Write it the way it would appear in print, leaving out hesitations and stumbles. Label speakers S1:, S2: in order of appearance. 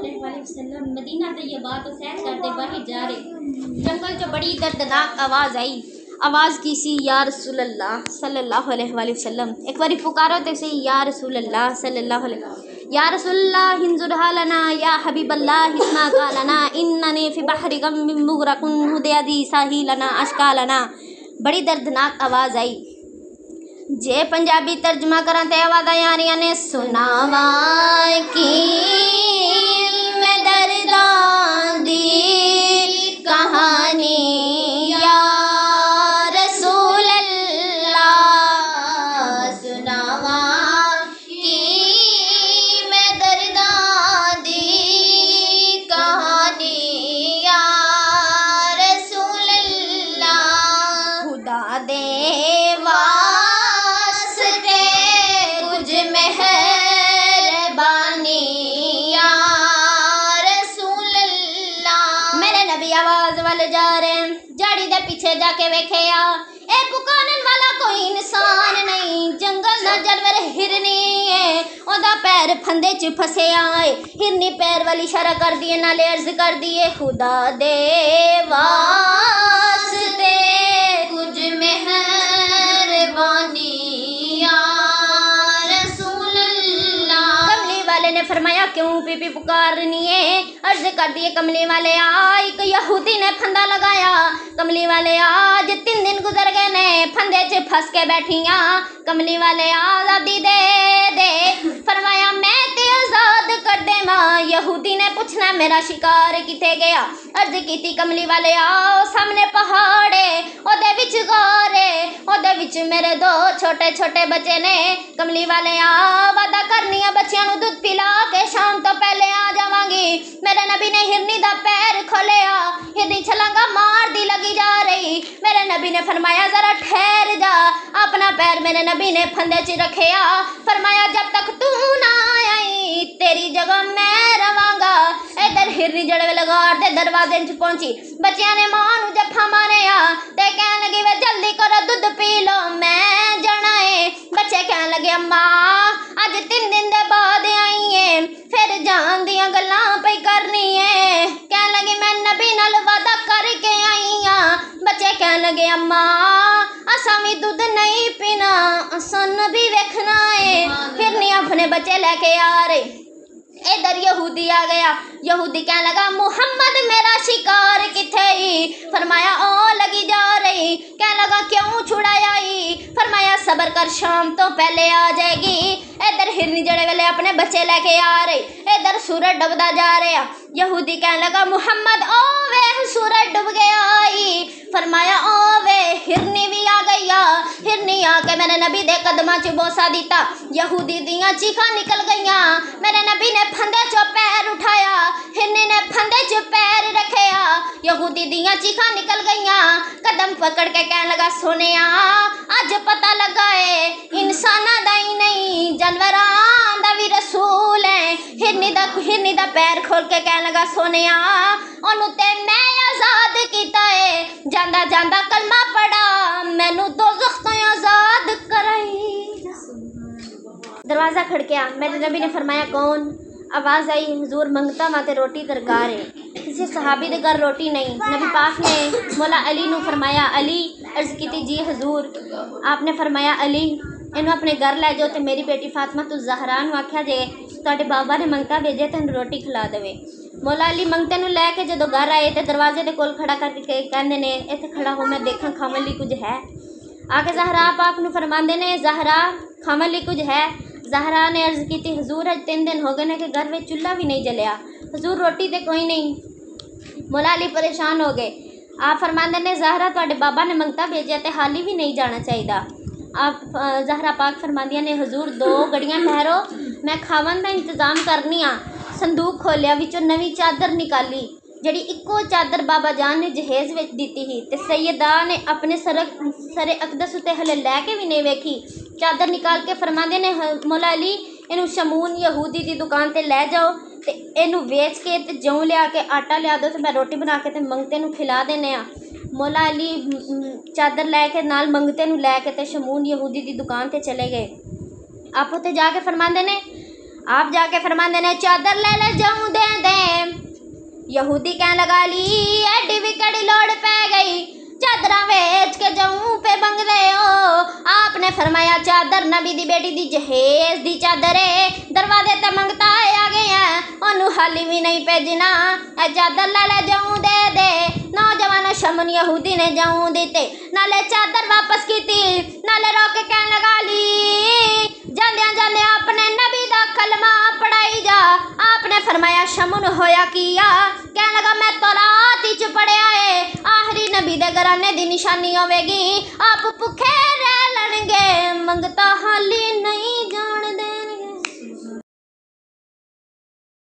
S1: अलैहि वसल्लम मदीना तैयबा तो सैर करते बाहर जा रहे, जंगल जो बड़ी दर्दनाक आवाज़ आई। आवाज़ की सी या रसूल अल्लाह सल्लल्लाहु अलैहि वसल्लम। एक बारी पुकारो तो सी या रसूल अल्लाह सल्लल्लाहु अलैहि, या रसूलल्लाह हिंजुर हालना या हबीबल्लाह हिस्मा कालना इन्ननी फी बहरी गम्मिन मुगरकुन हुदैदी साहिलना अशकालना। बड़ी दर्दनाक आवाज़ आई। जे पंजाबी तर्जमा करा ते आवाज़ यारियां ने सुनावा की मैं दर्दां दी कहानी या रसूल अल्लाह, सुनावा की मैं दर्दां दी कहानी या रसूल अल्लाह। खुदा दे आवाज़ वाले जा रहे हैं, झाड़ी दे पीछे जाके वेखिया ए पुकारन वाला कोई इंसान नहीं, जंगल दा जानवर हिरनी है, ओदा पैर फंदे च फसिया है। हिरनी पैर वाली इशारा कर दिए, नाले अर्ज कर दिए खुदा दे वास्ते कुछ मेहरबानी या रसूल अल्लाह। कमली वाले ने फरमाया क्यों पीपी पुकारनी है? अर्ज कर दिए कमली वाले एक यहूदी ने फंदा लगाया। कमली वाले आज 3 दिन गुजर गए ने, फंदे च फंस के बैठिया। कमली वाले आज़ादी दे दे, फरमाया मैं ते आज़ाद कर दे मां। यहूदी ने पूछना मेरा शिकार किथे गया? अर्ज की कमली वाले आओ सामने पहाड़े, ओदे विच गारे, ओदे विच मेरे 2 छोटे छोटे बच्चे ने। कमली वाले आ वादा करनी है बच्चियां नूं दूध पिला के शाम तो पहले आ जावांगी। मेरे नबी ने हिरनी दा पैर खोलिया, हिरनी छलांगा मार दी लगी जा रही। मेरे नबी ने फरमाया जरा ठहर जा। अपना पैर मेरे नबी ने फंदे च रखिया, फरमाया जब तक तू ना आई तेरी जगह मैं रवांगा। इधर हिरनी जड़े लगार दे दरवाजे च पहुंची। बच्चियां ने मां नूं जफ्फा मारिया ते कहन लगी वे जल्दी करो दूध पी लो मैं जाना है। बच्चे कहन लगे अम्मा अज 3 दिन दे बाद आई है, फिर जान दियां गल्लां पई करनी है। कहन लगी मैं नबी नाल वादा करके आई हां। बच्चे कहन लगे अम्मा असां भी दूध नहीं पीना, असां नबी वेखना है। फिर नहीं अपने बच्चे लेके आ रहे। इधर यहूदी आ गया। यहूदी कहने लगा मुहम्मद मेरा शिकार किथे ही? फरमाया ओ लगी जा रही। कहने लगा क्यों छुड़ाया ही? फरमाया सबर कर शाम तो पहले आ जाएगी। इधर हिरनी जड़े वेले अपने बच्चे लेके आ रही। इधर सूरज डूबदा जा रहा। यहूदी कहने लगा मुहम्मद ओ वे सूरज डूब गया ही। फरमाया ओ वे हिरनी भी आ गई। हिरनी आके मेरे नबी दे कदमां च बोसा दिता। यहूदी दियां चीखां निकल गईयां। मेरे नबी ने फंदे चो पैर उठाया, हिरनी ने फंदे च पैर रखिया। यहूदी दियां चीखां निकल गईयां। कदम पकड़ के कहने लगा सोनिया अज पता लगा है इंसाना दा ही नहीं जानवरां दा भी रसूल है। हिरनी दा पैर खोल के कहने लगा सोनिया ओनू ते मैं आज़ाद कीता है। जांदा जांदा कलमा पढ़ा मैनू दोज़ख तो आज़ाद कराई। दरवाज़ा खड़किया। मेरे नबी ने फरमाया कौन? आवाज़ आई हुजूर मंगता माते रोटी दरकार है। किसी सहाबी दे घर रोटी नहीं। नबी पाक ने मौला अली नू फरमाया अली। अर्ज़ की जी हजूर। आपने फरमाया अली इन्हों अपने घर लै जाओ तो मेरी बेटी फातिमा तू ज़हरा नू आख्या जे तुहाडे बाबा ने मंगता भेजे तेन रोटी खिला देवे। मौला अली मंगते नू लैके जो घर आए तो दरवाजे के कोल खड़ा करके कहते ने इत्थे खड़ा हो मैं देखा खावन लई कुछ है। आके ज़हरा पाक नू फरमाते ने ज़हरा खावन लई कुछ है। ज़हरा ने अर्ज़ की हजूर अज 3 दिन हो गए ने कि घर में चूल्हा भी नहीं जलिया, हजूर रोटी तो कोई नहीं। मौला अली परेशान हो गए। आप फरमाते ने ज़हरा तुहाडे बाबा ने मंगता भेजा तो हाली भी नहीं जाना चाहिए। आप ज़हरा पाक फरमादियां ने हजूर 2 घड़ियां ठहरो मैं खावन का इंतज़ाम करनी आ। संदूक खोलिया विचों नवी चादर निकाली जड़ी इक्को चादर बाबा जान ने जहेज़ विच दिती ही ते सैयदा ने अपने सरे अकदस उत्ते हले लैके भी नहीं वेखी। चादर निकाल के फरमाते ने मौला अली इनू शमून यहूदी की दुकान ते लै जाओ ते इनू वेच के ते जौं लिया के आटा लिया दो तो मैं रोटी बना के ते मंगते नू खिला देने आ। मौला अली चादर लैके नाल मंगते नू लैके ते शमून यहूदी की दुकान ते चले गए। आप उत्ते जाके फरमाते ने आप जाके फरमाते ने चादर ले ले जाऊं दे दे यहूदी कहने लगा ली एडी भी कड़ी लोड़ पै गई, चादर वेच के जाऊं पे बंगले हो। आपने फरमाया चादर नबी दी बेटी दी जहेज दी चादर है, दरवाजे ते मंगता आ गए हैं ओनू हाली भी नहीं भेजना, ए चादर ले जाऊं दे दे। नौजवान शमन यहूदी ने जाऊं देते, नाले चादर वापस की थी, नाले रोक के कहने लगा ली जांदियां जांदियां अपने नबी दा कलमा पढ़ाई जा। आपने फरमाया शमन होया किया, कहने लगा मैं तो रात ही च पढ़िया है, आखिरी नबी दे घराने दी निशानी होवेगी, आप भुखे रह लणगे मंगता हाली नहीं।